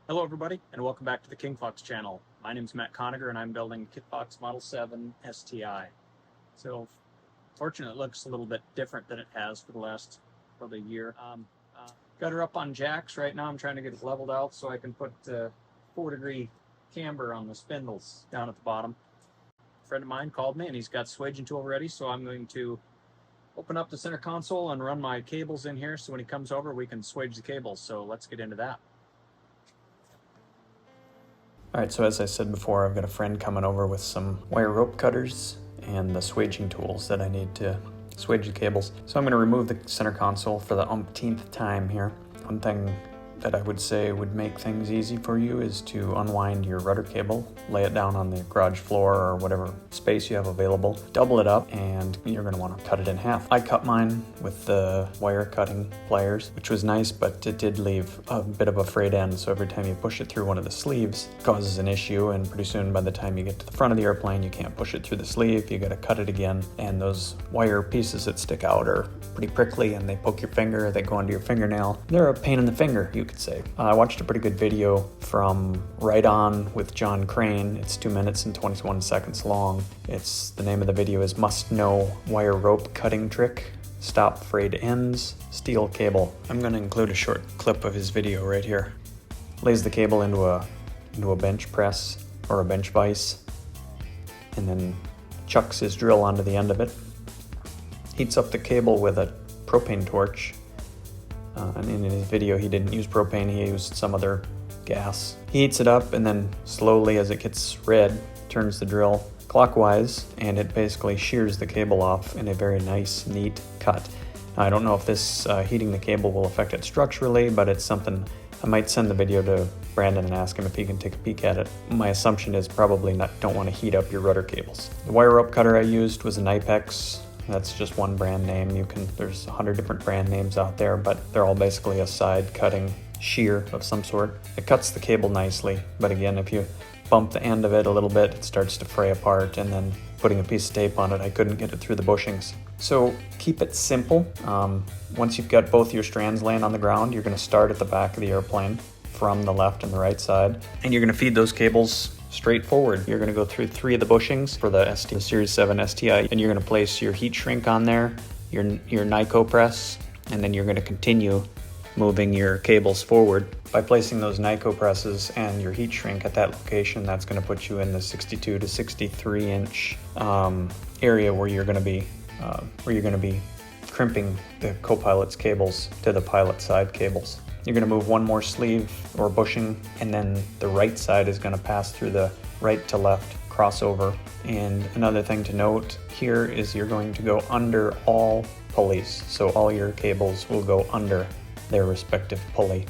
Hello everybody, and welcome back to the King Fox channel. My name is Matt Conager, and I'm building Kitfox Model 7 STI. So, fortunately, it looks a little bit different than it has for the last probably year. Got her up on jacks right now. I'm trying to get it leveled out so I can put 4-degree camber on the spindles down at the bottom. A friend of mine called me, and he's got swaging tool ready, so I'm going to open up the center console and run my cables in here so when he comes over we can swage the cables. So let's get into that. Alright, so as I said before, I've got a friend coming over with some wire rope cutters and the swaging tools that I need to swage the cables. So I'm going to remove the center console for the umpteenth time here. One thing that I would say would make things easy for you is to unwind your rudder cable, lay it down on the garage floor or whatever space you have available, double it up, and you're going to want to cut it in half. I cut mine with the wire cutting pliers, which was nice, but it did leave a bit of a frayed end, so every time you push it through one of the sleeves, it causes an issue, and pretty soon by the time you get to the front of the airplane, you can't push it through the sleeve, you got to cut it again, and those wire pieces that stick out are pretty prickly, and they poke your finger, they go under your fingernail. They're a pain in the finger, you could say. I watched a pretty good video from Right On with John Crane. It's 2 minutes and 21 seconds long. The name of the video is Must Know Wire Rope Cutting Trick. Stop frayed ends, steel cable. I'm going to include a short clip of his video right here. Lays the cable into a bench press or a bench vise, and then chucks his drill onto the end of it. Heats up the cable with a propane torch. And in his video, he didn't use propane, he used some other gas. He heats it up, and then slowly, as it gets red, turns the drill clockwise, and it basically shears the cable off in a very nice, neat cut. Now, I don't know if this heating the cable will affect it structurally, but it's something I might send the video to Brandon and ask him if he can take a peek at it. My assumption is probably don't want to heat up your rudder cables. The wire rope cutter I used was an Ipex. That's just one brand name. There's 100 different brand names out there, but they're all basically a side cutting shear of some sort. It cuts the cable nicely, but again, if you bump the end of it a little bit, it starts to fray apart, and then putting a piece of tape on it, I couldn't get it through the bushings. So keep it simple. Once you've got both your strands laying on the ground, you're going to start at the back of the airplane from the left and the right side, and you're going to feed those cables straight forward. You're going to go through 3 of the bushings for the Series 7 STI, and you're going to place your heat shrink on there, your Nyko press, and then you're going to continue moving your cables forward. By placing those Nyko presses and your heat shrink at that location, that's going to put you in the 62 to 63 inch area where you're going to be crimping the co-pilot's cables to the pilot side cables. You're going to move one more sleeve or bushing, and then the right side is going to pass through the right to left crossover. And another thing to note here is you're going to go under all pulleys. So all your cables will go under their respective pulley.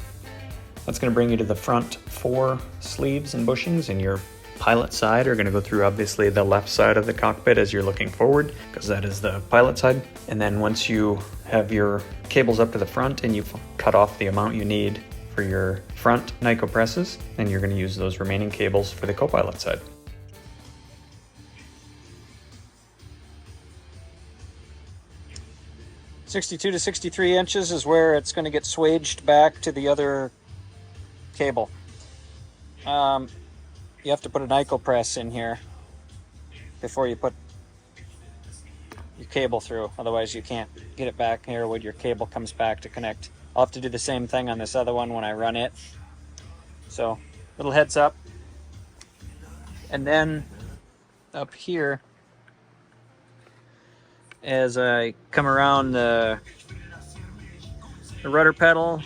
That's going to bring you to the front 4 sleeves and bushings, and your pilot side are going to go through obviously the left side of the cockpit as you're looking forward, because that is the pilot side. And then once you have your cables up to the front and you've cut off the amount you need for your front Nyko presses, then you're going to use those remaining cables for the co-pilot side. .62 to 63 inches is where it's going to get swaged back to the other cable. You have to put a Nyko press in here before you put your cable through, otherwise you can't get it back here when your cable comes back to connect. I'll have to do the same thing on this other one when I run it. So, little heads up. And then up here, as I come around the rudder pedal,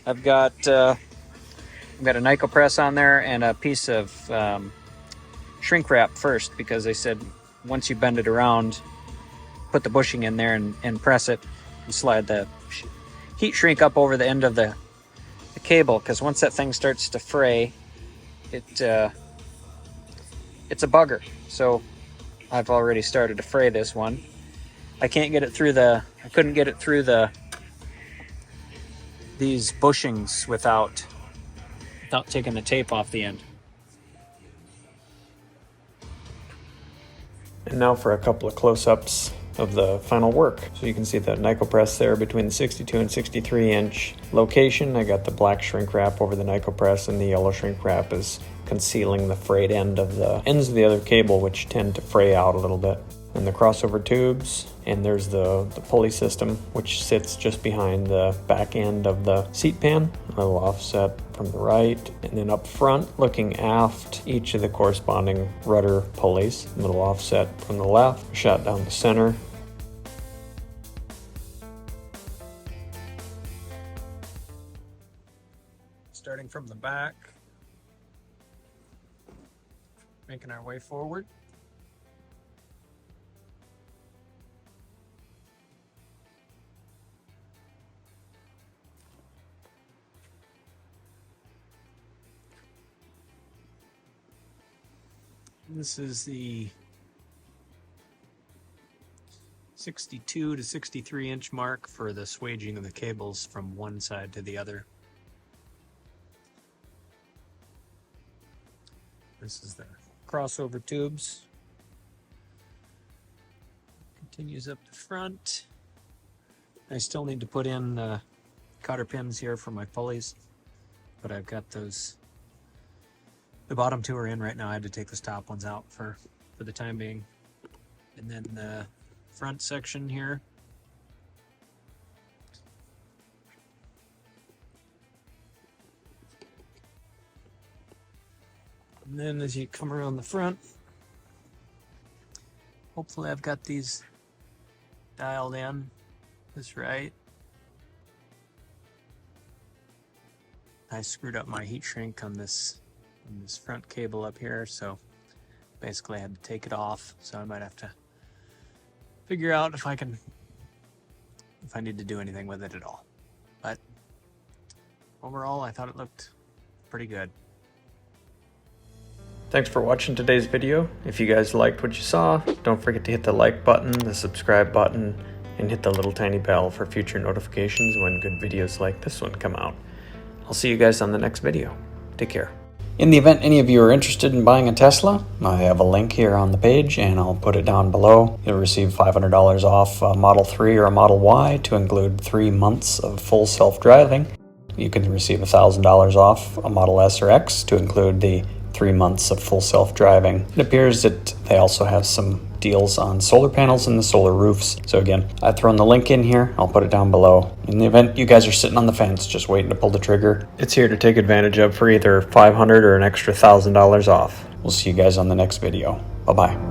I've got a Nyko press on there and a piece of shrink wrap first, because they said once you bend it around, put the bushing in there and press it and slide the heat shrink up over the end of the cable, because once that thing starts to fray, it's a bugger. So I've already started to fray this one. I couldn't get it through these bushings without taking the tape off the end. And now for a couple of close-ups of the final work. So you can see the Nyco press there between the 62 and 63 inch location. I got the black shrink wrap over the Nyco press, and the yellow shrink wrap is concealing the frayed ends of the other cable, which tend to fray out a little bit. And the crossover tubes, and there's the pulley system, which sits just behind the back end of the seat pan, a little offset from the right, and then up front, looking aft, each of the corresponding rudder pulleys, a little offset from the left, shot down the center. Starting from the back, making our way forward. This is the 62 to 63 inch mark for the swaging of the cables from one side to the other. This is the crossover tubes. Continues up the front. I still need to put in cotter pins here for my pulleys, but I've got those. The bottom two are in right now. I had to take those top ones out for the time being. And then the front section here. And then as you come around the front, hopefully I've got these dialed in just right. I screwed up my heat shrink on this front cable up here, so basically I had to take it off, so I might have to figure out if I need to do anything with it at all. But overall, I thought it looked pretty good. Thanks for watching today's video. If you guys liked what you saw, don't forget to hit the like button, the subscribe button, and hit the little tiny bell for future notifications when good videos like this one come out. I'll see you guys on the next video. Take care. In the event any of you are interested in buying a Tesla, I have a link here on the page and I'll put it down below. You'll receive $500 off a Model 3 or a Model Y to include 3 months of full self-driving. You can receive $1,000 off a Model S or X to include the 3 months of full self-driving. It appears that they also have some deals on solar panels and the solar roofs. So again, I've thrown the link in here. I'll put it down below. In the event you guys are sitting on the fence just waiting to pull the trigger, it's here to take advantage of for either $500 or an extra $1,000 off. We'll see you guys on the next video. Bye-bye.